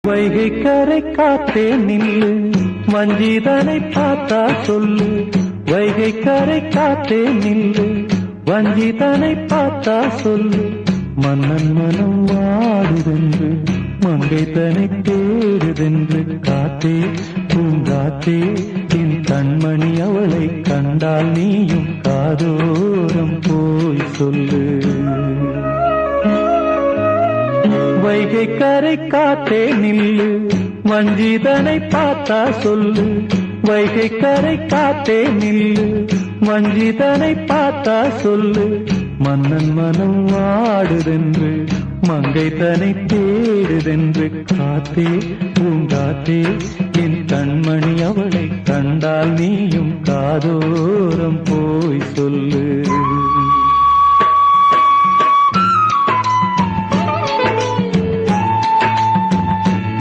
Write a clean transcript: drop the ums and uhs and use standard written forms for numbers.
வைகை கரை காத்தே நில்லு, வஞ்சிதனை பார்த்தா சொல்லு. வைகை கரை காத்தே நில்லு, வஞ்சிதனை பார்த்தா சொல்லு. மன்னன் மனம் வாடுதென்று, மங்கை தனை தேடுதென்று. காத்தே பூங்காத்தே, என் கண்மணி அவளை கண்டால் நீயும் காதோரம் போய் சொல்லு. வைகை கரை காத்தே நில்லு, வஞ்சிதனை பார்த்தா சொல்லு. வைகை கரை காத்தே நில்லு, வஞ்சிதனை பார்த்தா சொல்லு. மன்னன் மனம் வாடுதென்று, மங்கை தனை தேடுதென்று. காத்தே பூங்காத்தே, என் கண்மணி அவளை கண்டால் நீயும் காதோரம் போய் சொல்லு.